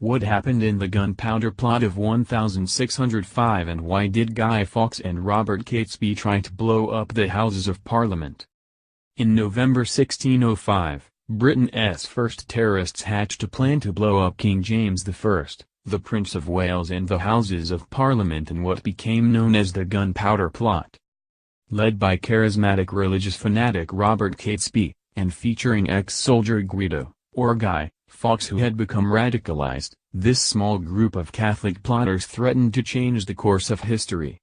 What happened in the Gunpowder Plot of 1605, and why did Guy Fawkes and Robert Catesby try to blow up the Houses of Parliament? In November 1605, Britain's first terrorists hatched a plan to blow up King James I, the Prince of Wales, and the Houses of Parliament in what became known as the Gunpowder Plot. Led by charismatic religious fanatic Robert Catesby, and featuring ex-soldier Guido, or Guy Fawkes, who had become radicalized, this small group of Catholic plotters threatened to change the course of history.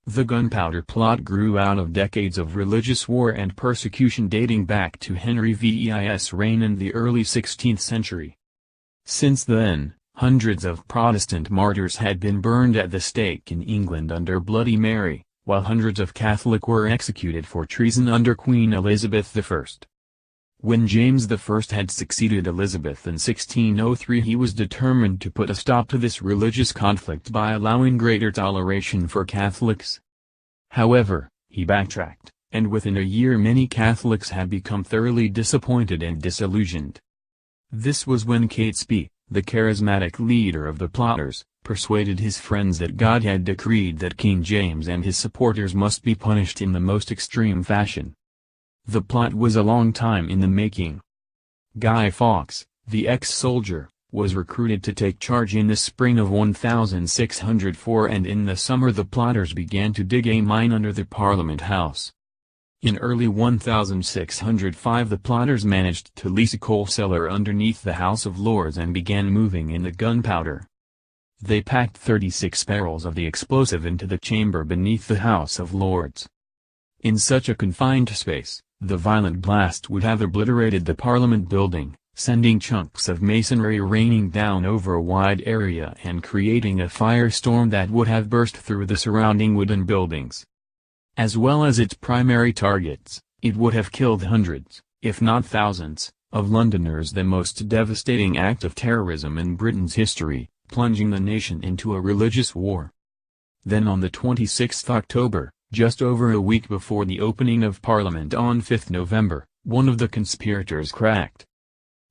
The Gunpowder Plot grew out of decades of religious war and persecution dating back to Henry VII's reign in the early 16th century. Since then, hundreds of Protestant martyrs had been burned at the stake in England under Bloody Mary, while hundreds of Catholic were executed for treason under Queen Elizabeth I. When James I had succeeded Elizabeth in 1603, he was determined to put a stop to this religious conflict by allowing greater toleration for Catholics. However, he backtracked, and within a year many Catholics had become thoroughly disappointed and disillusioned. This was when Catesby, the charismatic leader of the plotters, persuaded his friends that God had decreed that King James and his supporters must be punished in the most extreme fashion. The plot was a long time in the making. Guy Fawkes, the ex-soldier, was recruited to take charge in the spring of 1604, and in the summer the plotters began to dig a mine under the Parliament House. In early 1605 the plotters managed to lease a coal cellar underneath the House of Lords and began moving in the gunpowder. They packed 36 barrels of the explosive into the chamber beneath the House of Lords. In such a confined space, the violent blast would have obliterated the Parliament building, sending chunks of masonry raining down over a wide area and creating a firestorm that would have burst through the surrounding wooden buildings. As well as its primary targets, it would have killed hundreds, if not thousands, of Londoners, the most devastating act of terrorism in Britain's history, plunging the nation into a religious war. Then on the 26th October, just over a week before the opening of Parliament on 5th November, one of the conspirators cracked.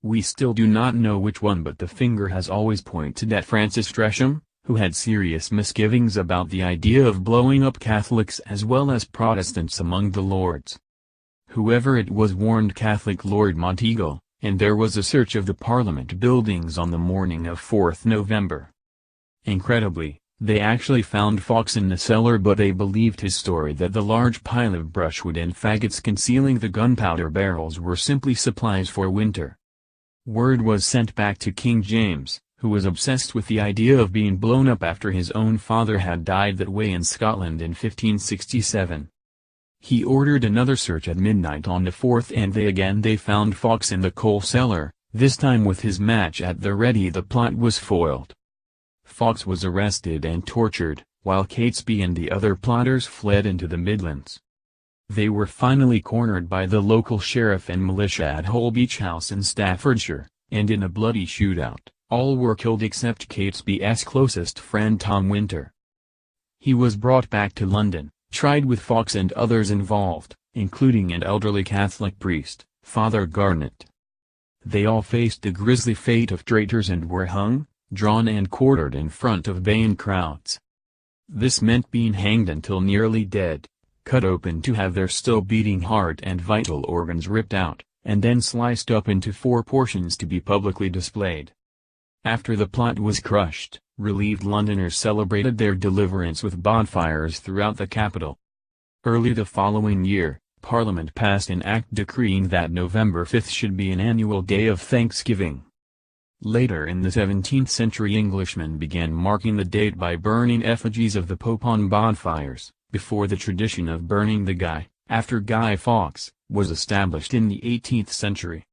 We still do not know which one, but the finger has always pointed at Francis Tresham, who had serious misgivings about the idea of blowing up Catholics as well as Protestants among the Lords. Whoever it was warned Catholic Lord Monteagle, and there was a search of the Parliament buildings on the morning of 4th November. Incredibly, they actually found Fawkes in the cellar, but they believed his story that the large pile of brushwood and faggots concealing the gunpowder barrels were simply supplies for winter. Word was sent back to King James, who was obsessed with the idea of being blown up after his own father had died that way in Scotland in 1567. He ordered another search at midnight on the 4th, and they found Fawkes in the coal cellar, this time with his match at the ready. The plot was foiled. Fawkes was arrested and tortured, while Catesby and the other plotters fled into the Midlands. They were finally cornered by the local sheriff and militia at Holbeach House in Staffordshire, and in a bloody shootout, all were killed except Catesby's closest friend Tom Winter. He was brought back to London, tried with Fawkes and others involved, including an elderly Catholic priest, Father Garnet. They all faced the grisly fate of traitors and were hung, drawn and quartered in front of baying crowds. This meant being hanged until nearly dead, cut open to have their still beating heart and vital organs ripped out, and then sliced up into 4 portions to be publicly displayed. After the plot was crushed, relieved Londoners celebrated their deliverance with bonfires throughout the capital. Early the following year, Parliament passed an act decreeing that November 5th should be an annual day of thanksgiving. Later in the 17th century, Englishmen began marking the date by burning effigies of the Pope on bonfires, before the tradition of burning the Guy, after Guy Fawkes, was established in the 18th century.